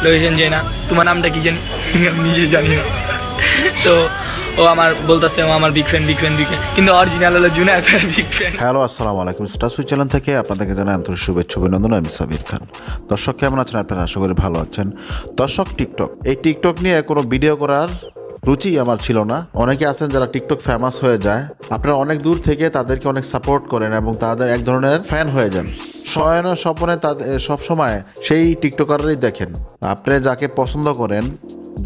Location যে না তোমার নামটা কি জানি আমি নিজে জানি না। তো ও আমার বলতেছে ও আমার বিগ ফ্রেন্ড কিন্তু অরিজিনাল হলো জুনিয়র বিগ ফ্রেন্ড। হ্যালো, আসসালামু আলাইকুম। স্টার সুইচ চ্যানেল থেকে আপনাদেরকে জানাই আন্তরিক শুভেচ্ছা অভিনন্দন। আমি সাবির খান। দর্শক কেমন আছেন আপনারা? আশা করি ভালো আছেন। দর্শক, টিকটক নিয়ে কোনো ভিডিও করার রুচি আমার ছিল না। অনেকে আছেন যারা টিকটক ফেমাস হয়ে যায়, আপনারা অনেক দূর থেকে তাদেরকে অনেক সাপোর্ট করেন এবং তাদের এক ধরনের ফ্যান হয়ে যান। শয়ন স্বপনে তাদের সবসময় সেই টিকটকারই দেখেন। আপনি যাকে পছন্দ করেন,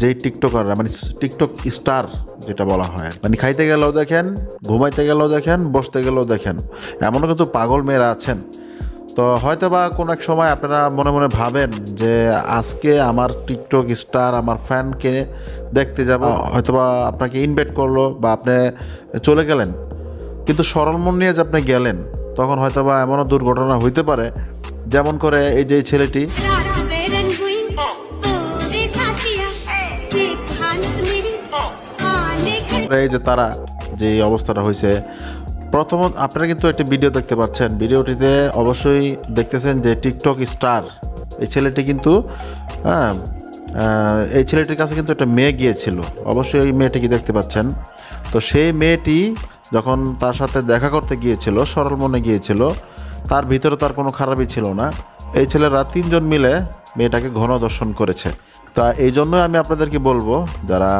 যেই টিকটকাররা মানে টিকটক স্টার যেটা বলা হয়, মানে খাইতে গেলেও দেখেন, ঘুমাইতে গেলেও দেখেন, বসতে গেলেও দেখেন। এমনও কিন্তু পাগল মেয়েরা আছেন। তো হয়তো বা কোনো এক সময় আপনারা মনে মনে ভাবেন যে আজকে আমার টিকটক স্টার আমার ফ্যানকে দেখতে যাব, হয়তোবা আপনাকে ইনভাইট করলো বা আপনি চলে গেলেন, কিন্তু সরল মন নিয়ে যে আপনি গেলেন, তখন হয়তোবা এমনও দুর্ঘটনা হইতে পারে যেমন করে এই যে ছেলেটি, এই যে তারা যে অবস্থাটা হয়েছে। প্রথমত আপনারা কিন্তু একটি ভিডিও দেখতে পাচ্ছেন, ভিডিওটিতে অবশ্যই দেখতেছেন যে টিকটক স্টার এই ছেলেটি কিন্তু এই ছেলেটির কাছে কিন্তু একটা মেয়ে গিয়েছিল, অবশ্যই এই মেয়েটিকে দেখতে পাচ্ছেন। তো সেই মেয়েটি যখন তার সাথে দেখা করতে গিয়েছিল, সরল মনে গিয়েছিল, তার ভিতরে তার কোনো খারাপই ছিল না। এই ছেলেরা 3 জন মিলে মেয়েটাকে ঘন দর্শন করেছে। তা এই জন্যই আমি আপনাদেরকে বলবো, যারা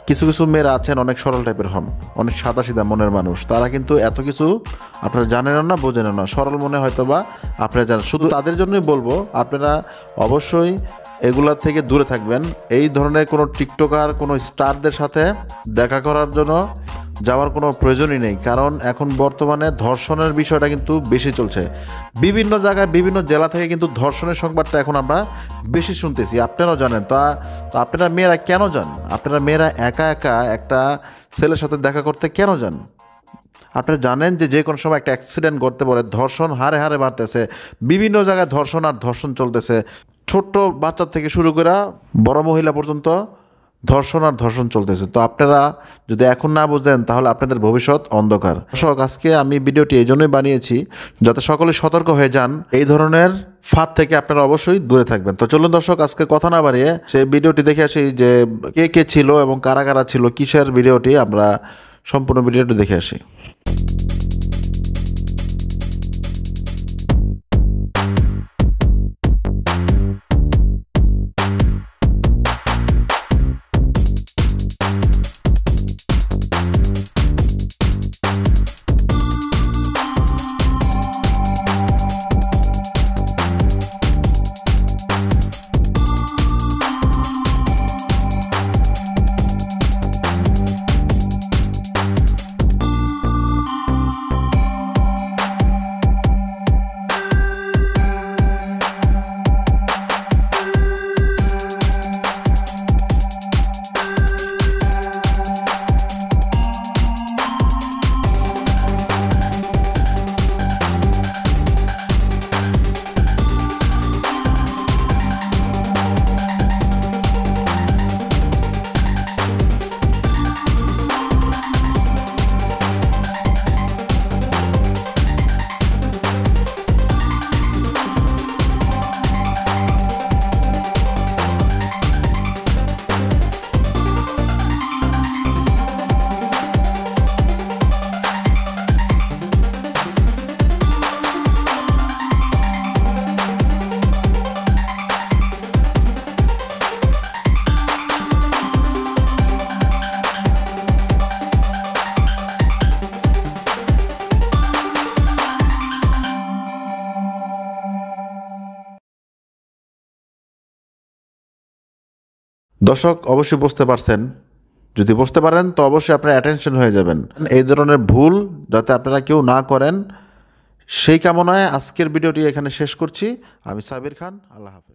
কিছু মেয়েরা আছেন অনেক সরল টাইপের হন, অনেক সাদাসিধা মনের মানুষ, তারা কিন্তু এত কিছু আপনারা জানেন না, বোঝেন না, সরল মনে হয়তো বা আপনারা জানেন। শুধু তাদের জন্যই বলবো আপনারা অবশ্যই এগুলার থেকে দূরে থাকবেন। এই ধরনের কোনো টিকটকার, কোনো স্টারদের সাথে দেখা করার জন্য যাওয়ার কোনো প্রয়োজনই নেই। কারণ এখন বর্তমানে ধর্ষণের বিষয়টা কিন্তু বেশি চলছে। বিভিন্ন জায়গায়, বিভিন্ন জেলা থেকে কিন্তু ধর্ষণের সংবাদটা এখন আমরা বেশি শুনতেছি, আপনারাও জানেন। তা আপনারা মেয়েরা কেন যান? আপনারা মেয়েরা একা একটা ছেলের সাথে দেখা করতে কেন যান? আপনারা জানেন যে কোনো সময় একটা অ্যাক্সিডেন্ট ঘটতে পারে, ধর্ষণ হারে বাড়তেছে, বিভিন্ন জায়গায় ধর্ষণ চলতেছে, ছোট্ট বাচ্চা থেকে শুরু করে বড় মহিলা পর্যন্ত ধর্ষণ চলতেছে। তো আপনারা যদি এখন না বুঝেন তাহলে আপনাদের ভবিষ্যৎ অন্ধকার। দর্শক, আজকে আমি ভিডিওটি এই জন্যই বানিয়েছি যাতে সকলে সতর্ক হয়ে যান, এই ধরনের ফাঁদ থেকে আপনারা অবশ্যই দূরে থাকবেন। তো চলুন দর্শক, আজকে কথা না বাড়িয়ে সেই ভিডিওটি দেখে আসি যে কে ছিল এবং কারা ছিল, কিসের ভিডিওটি, আমরা সম্পূর্ণ ভিডিওটি দেখে আসি। দর্শক, অবশ্যই বুঝতে পারছেন। যদি বুঝতে পারেন তো অবশ্যই আপনার অ্যাটেনশন হয়ে যাবেন। এই ধরনের ভুল যাতে আপনারা কেউ না করেন, সেই কামনায় আজকের ভিডিওটি এখানে শেষ করছি। আমি সাবির খান, আল্লাহ হাফেজ।